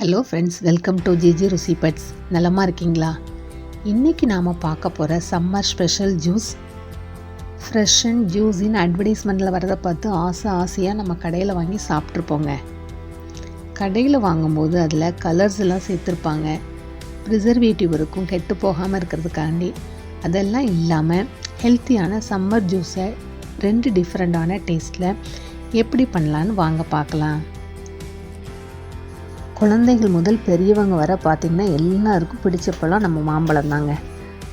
Hello friends, welcome to GGsRuchiBuds. நலமாக இருக்கீங்களா? இன்றைக்கி நாம் பார்க்க போகிற summer special juice fresh and ஜூஸின்னு அட்வர்டைஸ்மெண்ட்டில் வரதை பார்த்து ஆசையாக நம்ம கடையில் வாங்கி சாப்பிட்ருப்போங்க. கடையில் வாங்கும்போது அதில் கலர்ஸ் எல்லாம் சேர்த்துருப்பாங்க, ப்ரிசர்வேட்டிவ் இருக்கும் கெட்டு போகாமல் இருக்கிறதுக்காண்டி. அதெல்லாம் இல்லாமல் ஹெல்த்தியான சம்மர் ஜூஸை 2 டிஃப்ரெண்ட்டான டேஸ்ட்டில் எப்படி பண்ணலான்னு வாங்க பார்க்கலாம். குழந்தைகள் முதல் பெரியவங்க வர பார்த்திங்கன்னா எல்லாருக்கும் பிடிச்ச பழம் நம்ம மாம்பழம் தாங்க.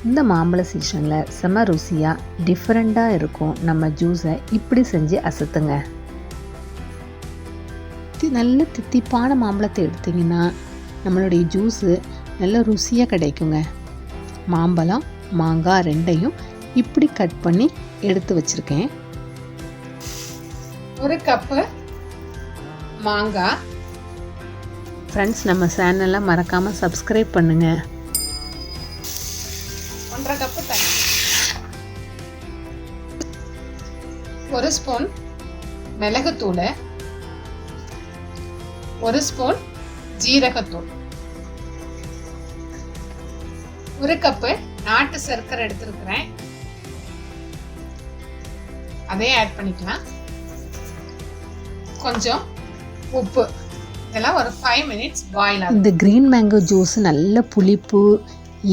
இந்த மாம்பழ சீசனில் செம ருசியாக டிஃப்ரெண்ட்டாக இருக்கும் நம்ம ஜூஸை இப்படி செஞ்சு அசத்துங்க. நல்ல தித்திப்பான மாம்பழத்தை எடுத்திங்கன்னா நம்மளுடைய ஜூஸு நல்ல ருசியாக கிடைக்குங்க. மாம்பழம் மாங்காய் 2ஐயும் இப்படி கட் பண்ணி எடுத்து வச்சுருக்கேன். 1 கப்பு மாங்காய். ஃப்ரெண்ட்ஸ், நம்ம சேனலை மறக்காமல் சப்ஸ்கிரைப் பண்ணுங்கள். 1/2 கப்பு தண்ணி, 1 ஸ்பூன் மிளகுத்தூள், 1 ஸ்பூன் ஜீரகத்தூள், 1 கப்பு நாட்டு சர்க்கரை எடுத்துருக்கிறேன், அதையும் ஆட் பண்ணிக்கலாம். கொஞ்சம் உப்பு. இதெல்லாம் ஒரு 5 மினிட்ஸ் பாயில் ஆகும். இந்த க்ரீன் மேங்கோ ஜூஸ் நல்ல புளிப்பு,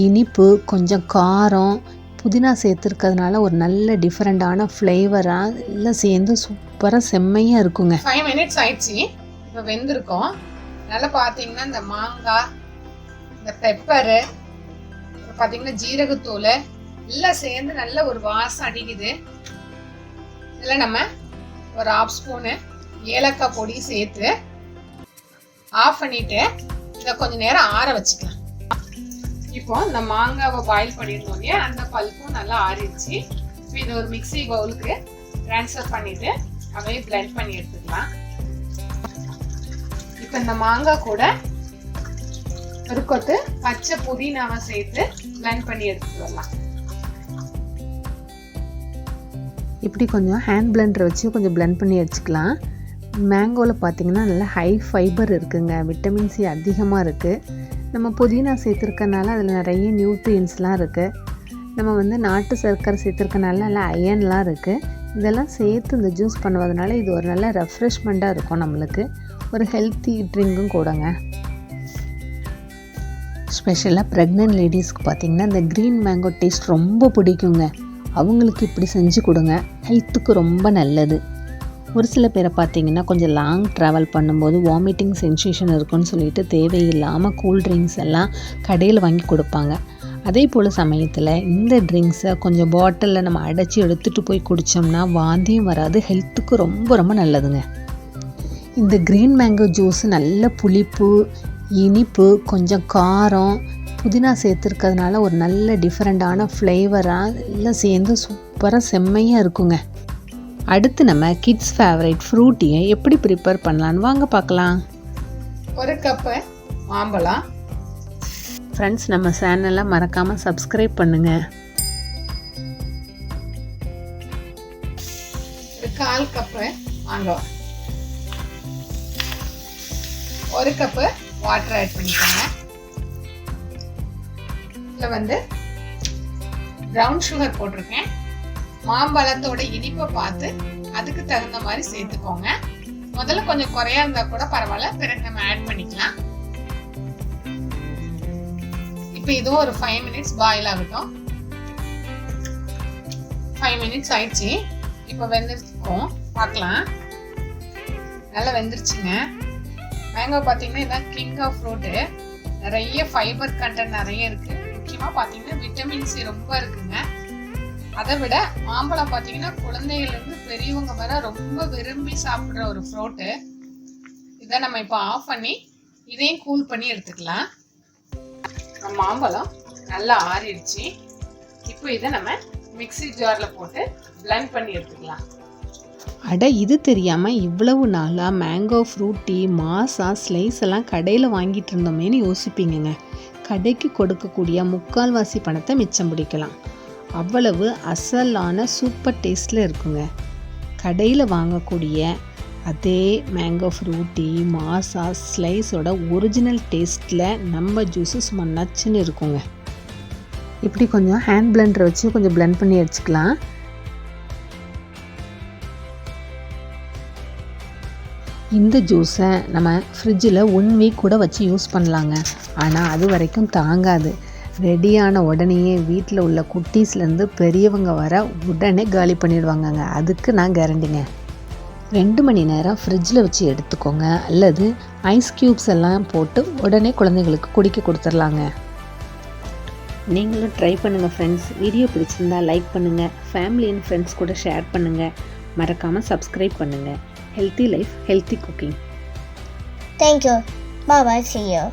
இனிப்பு, கொஞ்சம் காரம், புதினா சேர்த்துருக்கிறதுனால ஒரு நல்ல டிஃப்ரெண்ட்டான ஃப்ளேவராக எல்லாம் சேர்ந்து சூப்பராக செம்மையாக இருக்குங்க. 5 மினிட்ஸ் ஆயிடுச்சு. இப்போ வெந்திருக்கோம். நல்லா பார்த்தீங்கன்னா இந்த மாங்காய், இந்த பெப்பரு, பார்த்தீங்கன்னா ஜீரகத்தூள் எல்லாம் சேர்ந்து நல்ல ஒரு வாசம் அடிக்குது. இதில் நம்ம ஒரு 1/2 ஸ்பூனு ஏலக்காய் பொடி சேர்த்து ஆஃப் பண்ணிட்டு இதை கொஞ்சம் நேரம் ஆற வச்சுக்கலாம். இப்போ இந்த மாங்காவை பாயில் பண்ணியிருந்தோம் இல்லையா, அந்த பல்ப்பும் நல்லா ஆறிடுச்சு. இப்போ இதை ஒரு மிக்ஸி பவுலுக்கு ட்ரான்ஸ்ஃபர் பண்ணிட்டு அப்படியே பிளெண்ட் பண்ணி எடுத்துக்கலாம். இப்போ இந்த மாங்காய் கூட ஒரு கொத்து பச்சை புதினாவை சேர்த்து பிளெண்ட் பண்ணி எடுத்துட்டு வரலாம். இப்படி கொஞ்சம் ஹேண்ட் பிளெண்டரை வச்சு கொஞ்சம் பிளெண்ட் பண்ணி வச்சுக்கலாம். மேங்கோவில் பார்த்திங்கன்னா நல்லா ஹை ஃபைபர் இருக்குங்க, விட்டமின் சி அதிகமாக இருக்குது. நம்ம புதினா சேர்த்துருக்கனால அதில் நிறைய நியூட்ரியன்ஸ்லாம் இருக்குது. நம்ம நாட்டு சர்க்கரை சேர்த்துருக்கனால நல்லா அயன்லாம் இருக்குது. இதெல்லாம் சேர்த்து இந்த ஜூஸ் பண்ணுவதனால இது ஒரு நல்ல ரெஃப்ரெஷ்மெண்ட்டாக இருக்கும், நம்மளுக்கு ஒரு ஹெல்த்தி ட்ரிங்க்கும் கூடங்க. ஸ்பெஷலாக ப்ரெக்னென்ட் லேடிஸ்க்கு பார்த்திங்கன்னா இந்த க்ரீன் மேங்கோ டேஸ்ட் ரொம்ப பிடிக்குங்க. அவங்களுக்கு இப்படி செஞ்சு கொடுங்க, ஹெல்த்துக்கு ரொம்ப நல்லது. ஒரு சில பேரை பார்த்திங்கன்னா கொஞ்சம் லாங் ட்ராவல் பண்ணும்போது வாமிட்டிங் சென்சேஷன் இருக்குன்னு சொல்லிட்டு தேவையில்லாமல் கூல்ட்ரிங்க்ஸ் எல்லாம் கடையில் வாங்கி கொடுப்பாங்க. அதே போல் சமயத்தில் இந்த ட்ரிங்க்ஸை கொஞ்சம் பாட்டிலில் நம்ம அடைச்சி எடுத்துகிட்டு போய் குடித்தோம்னா வாந்தியும் வராது, ஹெல்த்துக்கு ரொம்ப ரொம்ப நல்லதுங்க. இந்த க்ரீன் மேங்கோ ஜூஸ் நல்ல புளிப்பு, இனிப்பு, கொஞ்சம் காரம், புதினா சேர்த்துருக்கிறதுனால ஒரு நல்ல டிஃப்ரெண்ட்டான ஃப்ளேவராக எல்லாம் சேர்ந்து சூப்பராக செம்மையாக இருக்குங்க. அடுத்து நம்ம கிட்ஸ் ஃபேவரட் ஃப்ரூட்டியை எப்படி ப்ரிப்பேர் பண்ணலான்னு வாங்க பார்க்கலாம். 1 கப்பு மாம்பழம். ஃப்ரெண்ட்ஸ், நம்ம சேனலை மறக்காமல் சப்ஸ்கிரைப் பண்ணுங்கள். 1/4 கப்பு மாங்காய், 1 கப்பு வாட்டர் ஆட் பண்ணிக்கோங்க. இதில் ப்ரௌன் சுகர் போட்டிருக்கேன். மாம்பழத்தோட இனிப்பை பார்த்து அதுக்கு தகுந்த மாதிரி சேர்த்துக்கோங்க. முதல்ல கொஞ்சம் குறையா இருந்தா கூட பரவாயில்ல, பிறகு நம்ம ஆட் பண்ணிக்கலாம். இப்போ இதுவும் ஒரு 5 மினிட்ஸ் பாயில் ஆகட்டும். 5 மினிட்ஸ் ஆயிடுச்சு. இப்போ வெந்திருக்கும், பார்க்கலாம். நல்லா வெந்துருச்சுங்க. மேங்கோ பார்த்தீங்கன்னா இதான் கிங் ஆஃப் ஃப்ரூட்டு. நிறைய ஃபைபர் கண்டென்ட் நிறைய இருக்கு. முக்கியமாக பார்த்தீங்கன்னா விட்டமின் சி ரொம்ப இருக்குங்க. அதை விட மாம்பழம் பார்த்தீங்கன்னா குழந்தைகள்லேருந்து பெரியவங்க வர ரொம்ப விரும்பி சாப்பிட்ற ஒரு ஃப்ரூட்டு. இதை நம்ம இப்போ ஆஃப் பண்ணி இதையும் கூல் பண்ணி எடுத்துக்கலாம். மாம்பழம் நல்லா ஆறிடுச்சு. இப்போ இதை நம்ம மிக்ஸி ஜாரில் போட்டு பிளெண்ட் பண்ணி எடுத்துக்கலாம். இது தெரியாமல் இவ்வளவு நாளாக மேங்கோ ஃப்ரூட்டி மாசா ஸ்லைஸ் எல்லாம் கடையில் வாங்கிட்டு இருந்தோமேனு யோசிப்பீங்க. கடைக்கு கொடுக்கக்கூடிய 3/4 பணத்தை மிச்சம் பிடிக்கலாம். அவ்வளவு அசலான சூப்பர் டேஸ்ட்டில் இருக்குங்க. கடையில் வாங்கக்கூடிய அதே மேங்கோ ஃப்ரூட்டி மாசா ஸ்லைஸோட ஒரிஜினல் டேஸ்ட்டில் நம்ம ஜூஸு சும்மா நச்சுன்னு இருக்குங்க. இப்படி கொஞ்சம் ஹேண்ட் பிளெண்டரை வச்சு கொஞ்சம் பிளெண்ட் பண்ணி வச்சுக்கலாம். இந்த ஜூஸை நம்ம ஃப்ரிட்ஜில் 1 வீக் கூட வச்சு யூஸ் பண்ணலாங்க. ஆனால் அது வரைக்கும் தாங்காது. ரெடியான உடனேயே வீட்டில் உள்ள குட்டீஸ்லேருந்து பெரியவங்க வர உடனே காலி பண்ணிடுவாங்கங்க. அதுக்கு நான் கேரண்டிங்க. 2 மணி நேரம் ஃப்ரிட்ஜில் வச்சு எடுத்துக்கோங்க. அல்லது ஐஸ் க்யூப்ஸ் எல்லாம் போட்டு உடனே குழந்தைங்களுக்கு குடிக்க கொடுத்துர்லாங்க. நீங்களும் ட்ரை பண்ணுங்கள் ஃப்ரெண்ட்ஸ். வீடியோ பிடிச்சிருந்தா லைக் பண்ணுங்கள், ஃபேமிலி அண்ட் ஃப்ரெண்ட்ஸ் கூட ஷேர் பண்ணுங்கள், மறக்காமல் சப்ஸ்கிரைப் பண்ணுங்கள். Healthy life, healthy cooking. Thank you. Bye bye. See you.